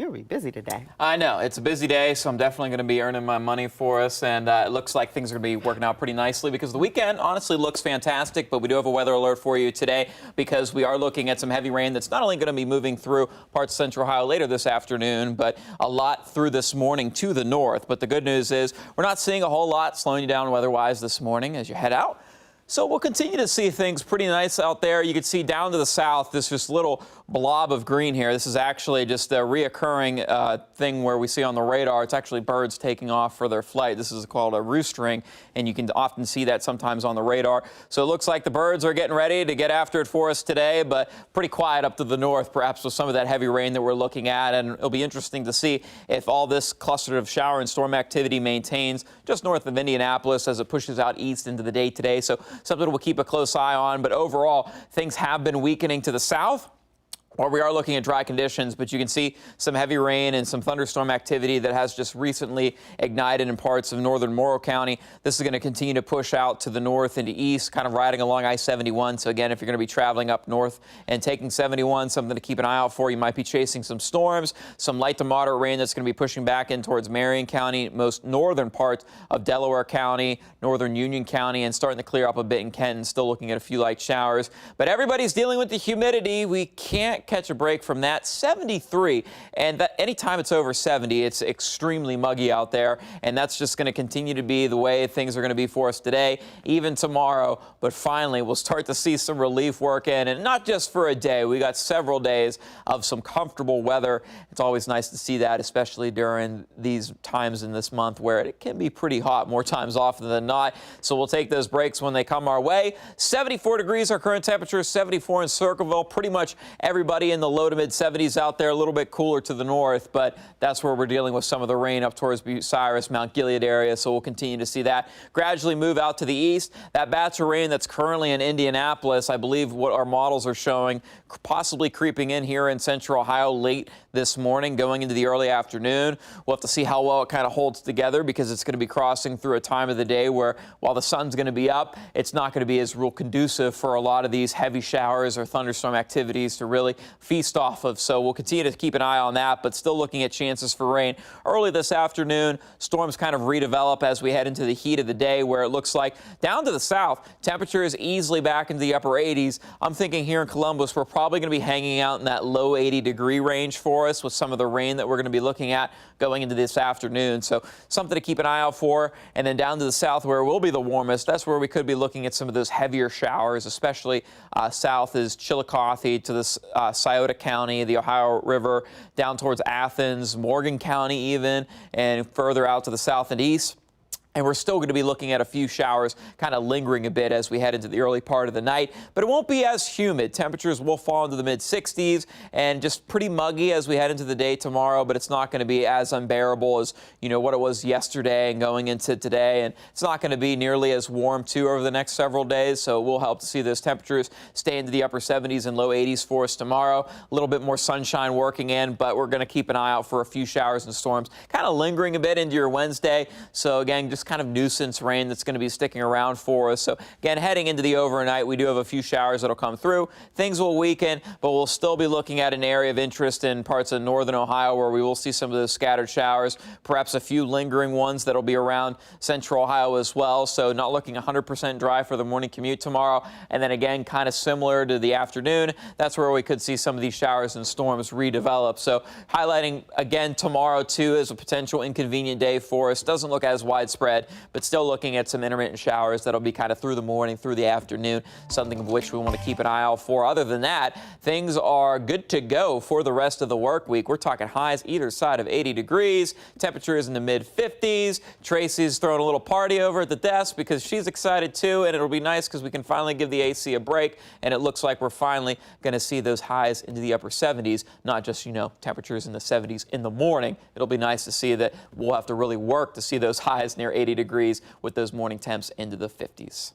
You'll be busy today. I know. It's a busy day, so I'm definitely going to be earning my money for us. And it looks like things are going to be working out pretty nicely because the weekend honestly looks fantastic. But we do have a weather alert for you today because we are looking at some heavy rain that's not only going to be moving through parts of Central Ohio later this afternoon, but a lot through this morning to the north. But the good news is we're not seeing a whole lot slowing you down weather-wise this morning as you head out. So we'll continue to see things pretty nice out there. You can see down to the south, this just little blob of green here. This is actually just a reoccurring thing where we see on the radar. It's actually birds taking off for their flight. This is called a roost ring, and you can often see that sometimes on the radar. So it looks like the birds are getting ready to get after it for us today, but pretty quiet up to the north, perhaps with some of that heavy rain that we're looking at. And it'll be interesting to see if all this cluster of shower and storm activity maintains just north of Indianapolis as it pushes out east into the day today. So something we'll keep a close eye on, but overall, things have been weakening to the south. Or we are looking at dry conditions, but you can see some heavy rain and some thunderstorm activity that has just recently ignited in parts of northern Morrow County. This is going to continue to push out to the north and to east, kind of riding along I-71. So again, if you're going to be traveling up north and taking 71, something to keep an eye out for. You might be chasing some storms, some light to moderate rain that's going to be pushing back in towards Marion County, most northern parts of Delaware County, northern Union County, and starting to clear up a bit in Kenton. Still looking at a few light showers, but everybody's dealing with the humidity. We can't catch a break from that. 73, and that anytime it's over 70, it's extremely muggy out there, and that's just going to continue to be the way things are going to be for us today, even tomorrow. But finally, we'll start to see some relief work in, and not just for a day. We got several days of some comfortable weather. It's always nice to see that, especially during these times in this month where it can be pretty hot more times often than not. So we'll take those breaks when they come our way. 74 degrees our current temperature, 74 in Circleville. Pretty much everybody in the low to mid 70s out there, a little bit cooler to the north, but that's where we're dealing with some of the rain up towards Bucyrus, Mount Gilead area. So we'll continue to see that gradually move out to the east. That batch of rain that's currently in Indianapolis, I believe what our models are showing, possibly creeping in here in Central Ohio late this morning, going into the early afternoon. We'll have to see how well it kind of holds together because it's going to be crossing through a time of the day where while the sun's going to be up, it's not going to be as real conducive for a lot of these heavy showers or thunderstorm activities to really feast off of. So we'll continue to keep an eye on that, but still looking at chances for rain early this afternoon. Storms kind of redevelop as we head into the heat of the day, where it looks like down to the south, temperature is easily back into the upper 80s. I'm thinking here in Columbus, we're probably going to be hanging out in that low 80-degree range for us with some of the rain that we're going to be looking at going into this afternoon. So something to keep an eye out for. And then down to the south where it will be the warmest, that's where we could be looking at some of those heavier showers, especially south is Chillicothe to the Scioto County, the Ohio River, down towards Athens, Morgan County even, and further out to the south and east. And we're still going to be looking at a few showers kind of lingering a bit as we head into the early part of the night. But it won't be as humid. Temperatures will fall into the mid-60s and just pretty muggy as we head into the day tomorrow. But it's not going to be as unbearable as, you know, what it was yesterday and going into today. And it's not going to be nearly as warm, too, over the next several days. So we'll help to see those temperatures stay into the upper 70s and low 80s for us tomorrow. A little bit more sunshine working in, but we're going to keep an eye out for a few showers and storms kind of lingering a bit into your Wednesday. So, again, just kind of nuisance rain that's going to be sticking around for us. So again, heading into the overnight, we do have a few showers that'll come through. Things will weaken, but we'll still be looking at an area of interest in parts of northern Ohio where we will see some of those scattered showers, perhaps a few lingering ones that'll be around central Ohio as well. So not looking 100% dry for the morning commute tomorrow. And then again, kind of similar to the afternoon, that's where we could see some of these showers and storms redevelop. So highlighting again tomorrow too as a potential inconvenient day for us. Doesn't look as widespread, but still looking at some intermittent showers that'll be kind of through the morning, through the afternoon, something of which we want to keep an eye out for. Other than that, things are good to go for the rest of the work week. We're talking highs either side of 80 degrees. Temperature is in the mid-50s. Tracy's throwing a little party over at the desk because she's excited too, and it'll be nice because we can finally give the AC a break, and it looks like we're finally going to see those highs into the upper 70s, not just, you know, temperatures in the 70s in the morning. It'll be nice to see that we'll have to really work to see those highs near 80 degrees with those morning temps into the 50s.